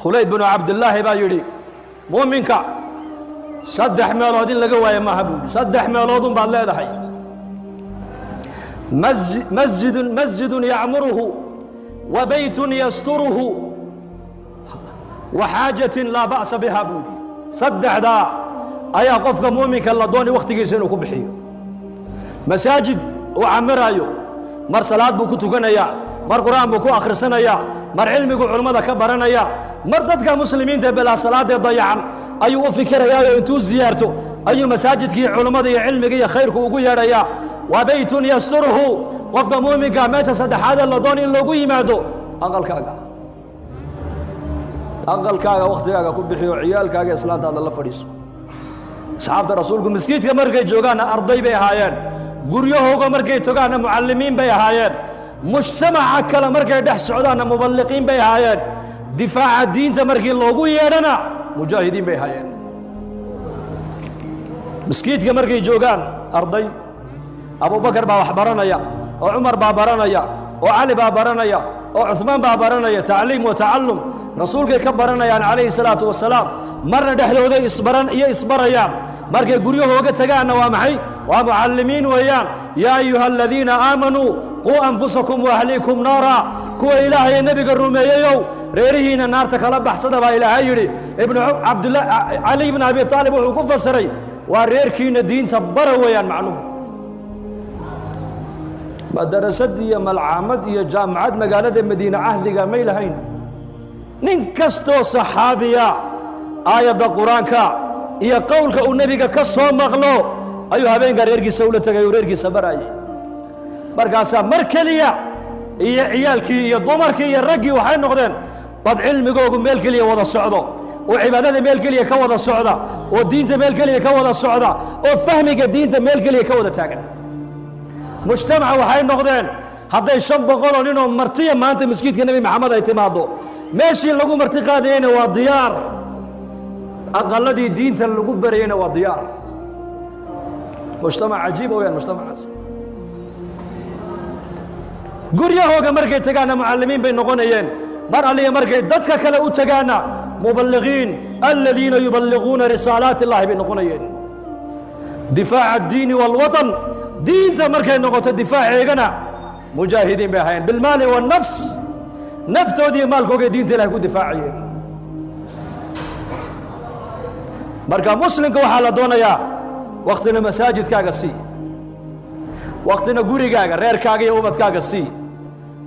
khulayd binu cabdillaahi baa yidhi muuminka saddex meelood in laga waayo maaha buu yidhi saddex meeloodun baad leedahay masjidun yacmuruhu wa beytun yasturuhu wa xaajatin laa ba'sa biha buu yidhi saddexdaa ayaa qofka muuminka la doonay wakhtigiisa inuu ku bixiyo masaajid uu camiraayo mar salaad buu ku tukanayaa mar qur'aan buu ku akhrisanayaa mar cilmigu culummada ka baranaya mar dadka muslimiinta bilaa salaadee dayacan ayuu u fikirayaayo intuu ziyaarto ayuu masaajidkii culummada iyo cilmiga iyo khayrku ugu yeedhayaa wa beytun yasturuhu qofka muuminka meesha saddexaadee la doon in loogu yimaado aqalkaaga wakhtigaaga ku bixiyo ciyaalkaaga islaantaada la fadhiiso asxaabta rasuulku maskiidka markay joogaanna arday bay ahaayeen guryahooga markay togaanna mucallimiin bay ahaayeen mujtamaca kale markay dhex socdaanna muballiqiin bay ahaayeen difaaca diinta markii loogu yeedhana mujaahidiin bay ahaayeen maskiidka markay joogaan arday abubakar baa wax baranaya oo cumar baa baranaya oo cali baa baranaya oo cuثmaan baa baranaya tacliim wa tacallum rasuulkay ka baranayaan calayhi salaatu wasalaam marna dhexdooday isbarayaan markay guryahooga tagaanna waa maxay waa mucallimiin weeyaan yaa ayuha aladiina aamanuu quu anfusakum waahliikum naara kuwa ilaahay ee nebiga rumeeyeyow reerihiina naarta kala baxsada baa ilaahay yidhi cali ibn abi aalib wuxuu ku fasiray waa reerkiina diinta bara weeyaan macnuhu madarasad iyo malcaamad iyo jaamacad magaalada madiine cahdiga may lahayn nin kastoo saxaabiya aayadda qur-aanka iyo qowlka uu nebiga ka soo maqlo ayuu habeenkaa reerkiisa ula tegay uu reerkiisa baraayay markaasaa mar keliya iyo ciyaalkii iyo dumarkii iyo raggii waxay noqdeen dad cilmigoogu meel keliya wada socdo oo cibaadada meel keliya ka wada socda oo diinta meel keliya ka wada socda oo fahmiga diinta meel keliya ka wada taagan mujtamaca waxay noqdeen hadday 500 oo ninoo martiya maanta maskiidka nebi maxamed ay timaado meeshii lagu marti qaadayeyna waa diyaar aqaladii diinta lagu barayeyna waa diyaar mujtamac cajiib weeyaan mujtamacaas guryahooga markay tagaana mucallimiin bay noqonayeen mar aliya markay dadka kale u tagaana muballighiin aladiina yuballighuuna risaalaati illahi bay noqonayeen difaaca addiini waalwatan diinta markay noqoto difaaceegana mujaahidiin bay ahaayeen bilmaali wannafs naftoodii maalkoogay diinta ilahay ku difaacayeen marka muslimka waxaa la doonayaa waktina masaajidkaaga sii waktina gurigaaga reerkaaga iyo ubadkaaga sii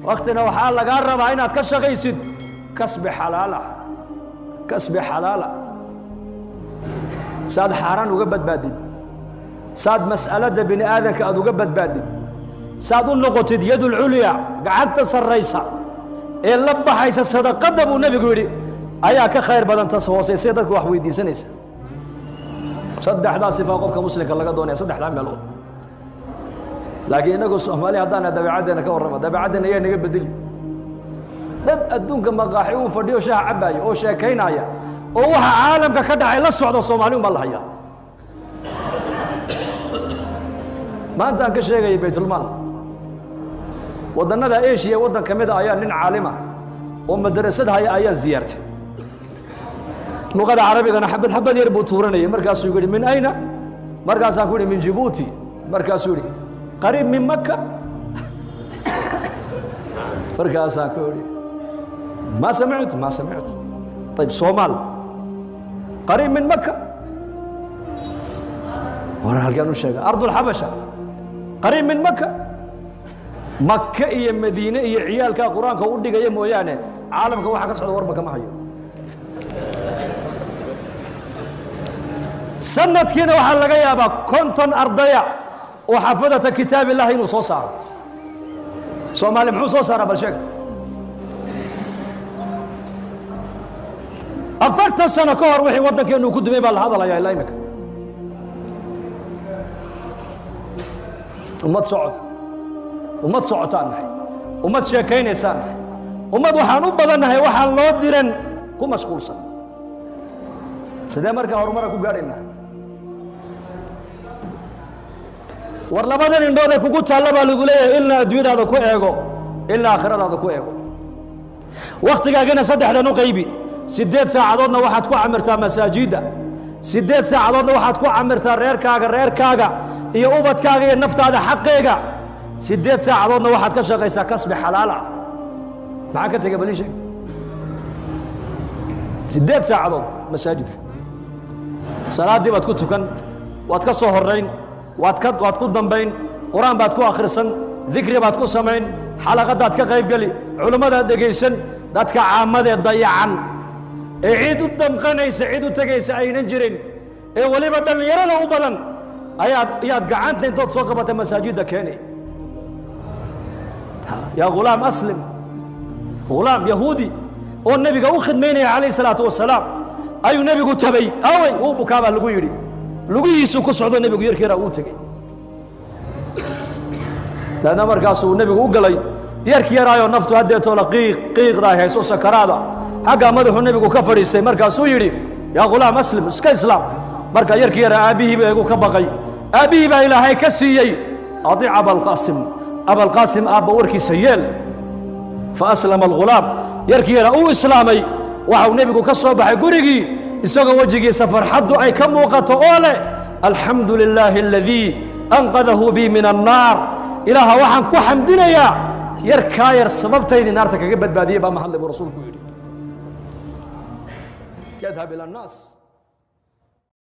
waktina waxaa lagaa rabaa inaad ka shaqaysid kasbi xalaala saad xaaraan uga badbaadid saad mas'aladda bini aadanka aad uga badbaadid saad u noqotid yadulculya gacanta sarraysa ee la baxaysa sadaqadda buu nebigu yidhi ayaa ka khayr badan tas hoosaysay dadku wax weydiisanaysa saddexdaa sifaa qofka muslimka laga doonaya saddexdaa meelood laakiin innagu soomaali haddaana dabeecaddeena ka warrama dabeecaddeena ayaa naga bedeli dad adduunka maqaaxi uun fadhiyo shaaha cabbaaya oo sheekaynaya oo waxa caalamka ka dhacay la socda soomaali un baa la hayaa maanta aan ka sheegaya baytulmaal waddannada eshiya waddan ka mida ayaa nin caalima oo madarasad haya ayaa ziyaartay luqada carabigana xabad yar buu tuuranayay markaasuu yidhi min ayna markaasaan ku yidhi min jibuuti markaasuu yidhi qariib min maka markaasaan ku yidhi ma samictu ayb soomaal qariib min maka war halkaan u sheega ardulxabasha qariib min maka maka iyo madiine iyo ciyaalkaa qur-aanka u dhigaya mooyaane caalamka waxa ka socda warba kama hayo sanadkiina waxaa laga yaabaa 50 ardaya oo xafadata kitaab illah inuu soo saaro soomaali muxuu soo saaraa bal sheeg 40 sano ka hor wixii waddankeenu ku dumay baa la hadalayaa ilaa imika ummad socotaan nahay ummad sheekaynaysaan nahay ummad waxaan u badannahay waxaan loo diran ku mashquulsan sidee markaa horumara ku gaadhaynaa war labadan indhood kugu taalla baa lagu leeyahay ilaa adduunyadaada ku eego ilaa aakhiradaada ku eego wakhtigaagana saddexdan u qaybi sideed saacadoodna waxaad ku camirtaa masaajidda sideed saacadoodna waxaad ku camirtaa reerkaaga iyo ubadkaaga iyo naftaada xaqeega sideed saacadoodna waxaad ka shaqaysaa kasbi xalaala maxaa ka tegay bali sheeg sideed saacadood masaajidka salaadii baad ku tukan waad ka soo horeyn waad ku dambayn quraan baad ku akhrisan dikri baad ku samayn xalaqadaad ka qayb gali culimmadaad dhegaysan dadka caamadee dayacan ee cid u damqanaysa cid u tegaysa aynan jirin ee weliba dhallinyarada u badan ayaad gacanta intood soo qabatay masaajidda keenay yaa ghulaam aslim ghulaam yahuudi oo nebiga u khidmaynaya calayhi salaatu wasalaam ayuu nebigu tabay awey uu bukaabaa lagu yidhi lugihiisuu ku socdo nebigu yarkeeraa uu tegey daana markaasuu nebigu u galay yarkii yaraayoo naftu haddeetoola qiiqdaa hayso sakaraada xaggaa madaxuu nebigu ka fadhiistay markaasuu yidhi yaa ghulaam aslim iska islaam marka yarkii yaraa aabbihiiba eegu ka baqay aabbihii baa ilaahay ka siiyey adiic abalqaasim aabba warkiisa yeel fa aslama alghulaam yarkii yaraa uu islaamay waxau nebigu ka soo baxay gurigii isagoo wejigiisa farxaddu ay ka muuqato oo leh alxamdu lilaahi aladii anqadahu bii min annaar ilaaha waxaan ku xamdinayaa yarkaa yar sababtaydii naarta kaga badbaadiyey baa mahadle buu rasuulku yidhi yadhab ila annaas